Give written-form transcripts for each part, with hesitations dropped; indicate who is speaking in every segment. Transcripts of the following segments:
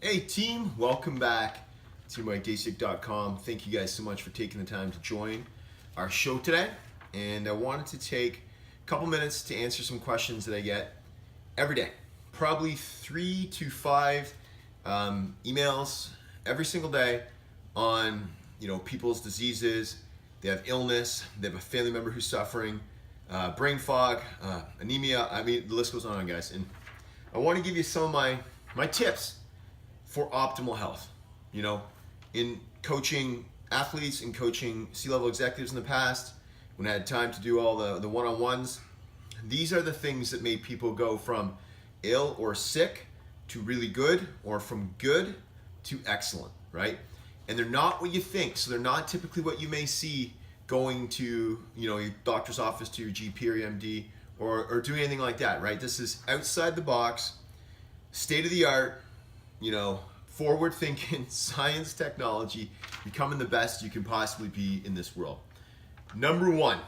Speaker 1: Hey team, welcome back to my Daciuk.com. Thank you guys so much for taking the time to join our show today. And I wanted to take a couple minutes to answer some questions that I get every day. Probably 3 to 5 emails every single day on people's diseases. They have illness, they have a family member who's suffering, brain fog, anemia. I mean, the list goes on, guys. And I want to give you some of my tips for optimal health. In coaching athletes and coaching C-level executives in the past, when I had time to do all the one-on-ones, these are the things that made people go from ill or sick to really good, or from good to excellent, right? And they're not what you think. So they're not typically what you may see going to your doctor's office, to your GP or your MD, or doing anything like that, right? This is outside the box, state of the art, forward thinking, science, technology, becoming the best you can possibly be in this world. Number one,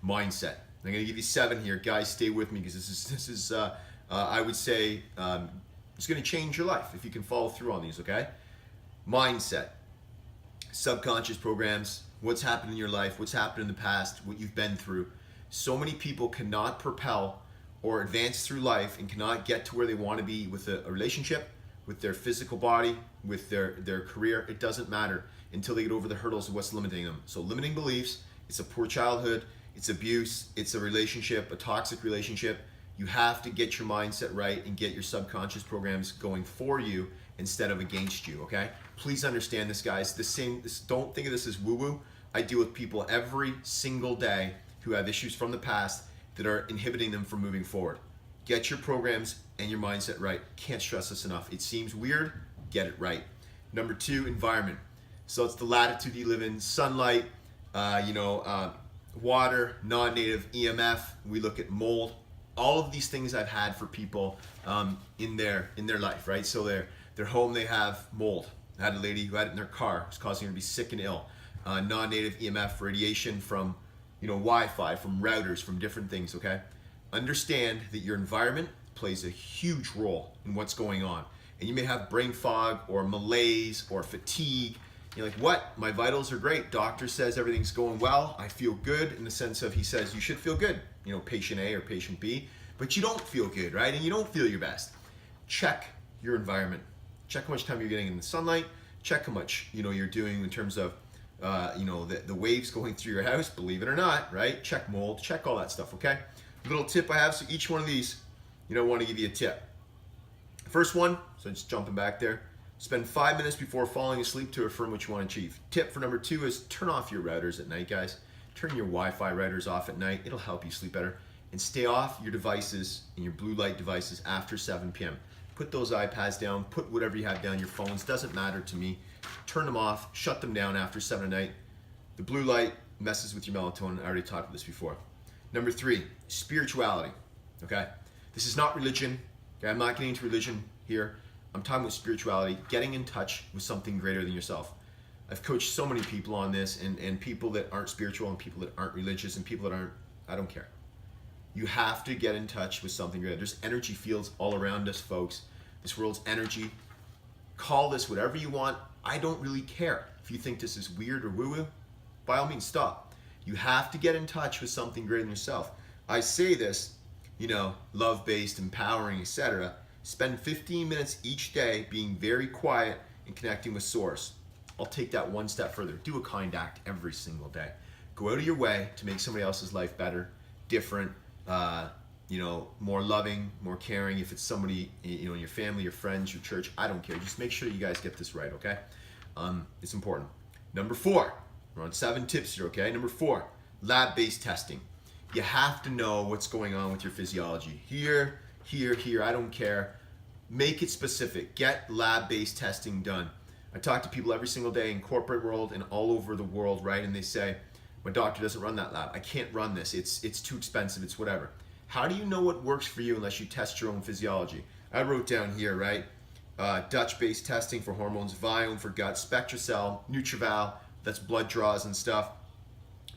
Speaker 1: mindset. I'm gonna give you 7 here, guys. Stay with me because this is I would say it's gonna change your life if you can follow through on these. Okay, mindset, subconscious programs, what's happened in your life, what's happened in the past, what you've been through. So many people cannot propel or advance through life and cannot get to where they want to be with a relationship, with their physical body, with their career. It doesn't matter until they get over the hurdles of what's limiting them. So limiting beliefs, it's a poor childhood, it's abuse, it's a relationship, a toxic relationship. You have to get your mindset right and get your subconscious programs going for you instead of against you, okay? Please understand this, guys. Don't think of this as woo-woo. I deal with people every single day who have issues from the past that are inhibiting them from moving forward. Get your programs and your mindset right. Can't stress this enough. It seems weird, get it right. Number 2, environment. So it's the latitude you live in, sunlight, water, non-native EMF. We look at mold. All of these things I've had for people in their life, right? So their home, they have mold. I had a lady who had it in their car. It was causing her to be sick and ill. Non-native EMF, radiation from Wi-Fi, from routers, from different things, okay? Understand that your environment plays a huge role in what's going on. And you may have brain fog or malaise or fatigue. You're like, what? My vitals are great. Doctor says everything's going well. I feel good, in the sense of, he says you should feel good, patient A or patient B, but you don't feel good, right? And you don't feel your best. Check your environment. Check how much time you're getting in the sunlight. Check how much you're doing in terms of the waves going through your house, believe it or not, right? Check mold, check all that stuff, okay? Little tip I have, so each one of these, I want to give you a tip. First one, so just jumping back there, spend 5 minutes before falling asleep to affirm what you want to achieve. Tip for number 2 is turn off your routers at night, guys. Turn your Wi-Fi routers off at night. It'll help you sleep better. And stay off your devices and your blue light devices after 7 p.m. Put those iPads down, put whatever you have down, your phones, doesn't matter to me. Turn them off, shut them down after 7 at night. The blue light messes with your melatonin. I already talked about this before. Number 3, spirituality, okay? This is not religion, okay? I'm not getting into religion here. I'm talking about spirituality, getting in touch with something greater than yourself. I've coached so many people on this, and people that aren't spiritual, and people that aren't religious, and people that aren't, I don't care. You have to get in touch with something greater. There's energy fields all around us, folks. This world's energy. Call this whatever you want. I don't really care. If you think this is weird or woo-woo, by all means, stop. You have to get in touch with something greater than yourself. I say this, love-based, empowering, etc. Spend 15 minutes each day being very quiet and connecting with Source. I'll take that one step further. Do a kind act every single day. Go out of your way to make somebody else's life better, different, more loving, more caring. If it's somebody, in your family, your friends, your church, I don't care. Just make sure you guys get this right, okay? It's important. Number 4, we're on 7 tips here, okay? Number 4, lab-based testing. You have to know what's going on with your physiology. Here, I don't care. Make it specific. Get lab-based testing done. I talk to people every single day in corporate world and all over the world, right? And they say, my doctor doesn't run that lab. I can't run this. It's too expensive. It's whatever. How do you know what works for you unless you test your own physiology? I wrote down here, right? Dutch-based testing for hormones, Viome for gut, SpectraCell, Nutrival, that's blood draws and stuff.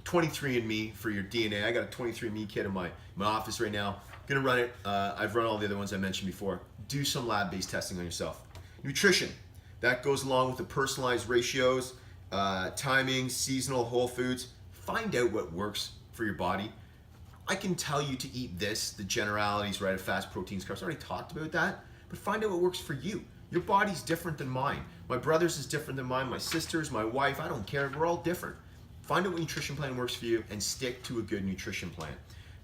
Speaker 1: 23andMe for your DNA. I got a 23andMe kit in my office right now. Gonna run it. I've run all the other ones I mentioned before. Do some lab-based testing on yourself. Nutrition. That goes along with the personalized ratios, timing, seasonal whole foods. Find out what works for your body. I can tell you to eat this, the generalities, right, of fats, proteins, carbs. I already talked about that, but find out what works for you. Your body's different than mine. My brother's is different than mine, my sister's, my wife, I don't care. We're all different. Find out what nutrition plan works for you and stick to a good nutrition plan.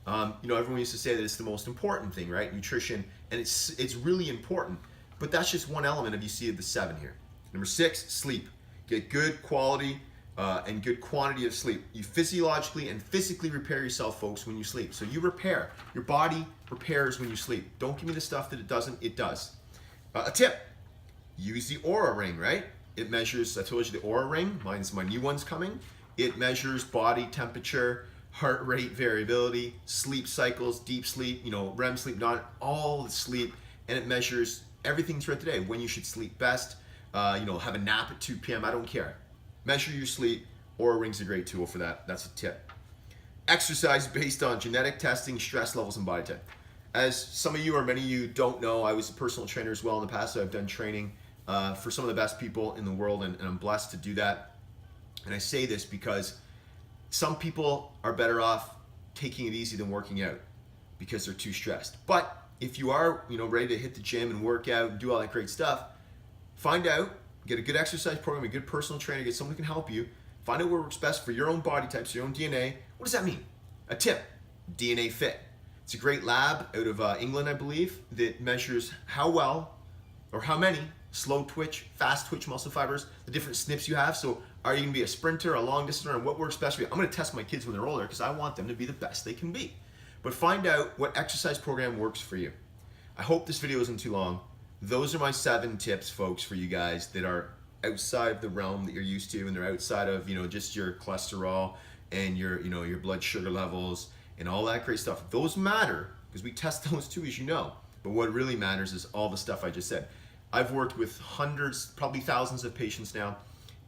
Speaker 1: Everyone used to say that it's the most important thing, right? Nutrition, and it's really important, but that's just one element of you see of the 7 here. Number 6, sleep. Get good quality and good quantity of sleep. You physiologically and physically repair yourself, folks, when you sleep. So you repair. Your body repairs when you sleep. Don't give me the stuff that it doesn't. It does. A tip, use the Aura Ring, right? It measures, I told you the Aura Ring, my new one's coming. It measures body temperature, heart rate variability, sleep cycles, deep sleep, REM sleep, not all the sleep, and it measures everything throughout the day, when you should sleep best, have a nap at 2 p.m., I don't care. Measure your sleep. Aura Ring's a great tool for that. That's a tip. Exercise based on genetic testing, stress levels, and body type. As some of you or many of you don't know, I was a personal trainer as well in the past, so I've done training for some of the best people in the world, and I'm blessed to do that. And I say this because some people are better off taking it easy than working out because they're too stressed. But if you are, ready to hit the gym and work out and do all that great stuff, find out, get a good exercise program, a good personal trainer, get someone who can help you. Find out what works best for your own body types, your own DNA. What does that mean? A tip, DNA Fit. It's a great lab out of England, I believe, that measures how well or how many slow twitch, fast twitch muscle fibers, the different SNPs you have. So are you going to be a sprinter, a long distance runner, what works best for you? I'm going to test my kids when they're older because I want them to be the best they can be. But find out what exercise program works for you. I hope this video isn't too long. Those are my 7 tips, folks, for you guys that are outside of the realm that you're used to, and they're outside of, just your cholesterol and your, your blood sugar levels and all that great stuff. Those matter because we test those too, as you know. But what really matters is all the stuff I just said. I've worked with hundreds, probably thousands of patients now,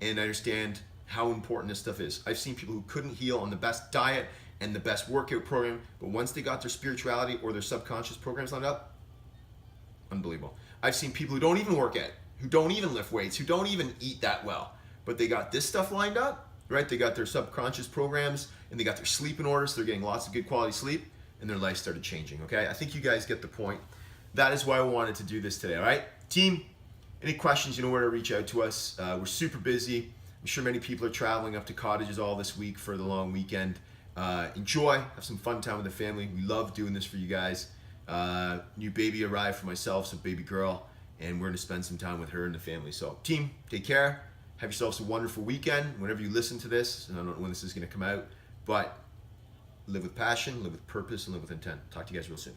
Speaker 1: and I understand how important this stuff is. I've seen people who couldn't heal on the best diet and the best workout program, but once they got their spirituality or their subconscious programs lined up, unbelievable. I've seen people who don't even work out, who don't even lift weights, who don't even eat that well, but they got this stuff lined up, right? They got their subconscious programs and they got their sleep in order, so they're getting lots of good quality sleep, and their life started changing, okay? I think you guys get the point. That is why I wanted to do this today, all right? Team, any questions, you know where to reach out to us. We're super busy. I'm sure many people are traveling up to cottages all this week for the long weekend. Enjoy, have some fun time with the family. We love doing this for you guys. New baby arrived for myself, so baby girl, and we're gonna spend some time with her and the family. So team, take care. Have yourselves a wonderful weekend. Whenever you listen to this, and I don't know when this is gonna come out, but live with passion, live with purpose, and live with intent. Talk to you guys real soon.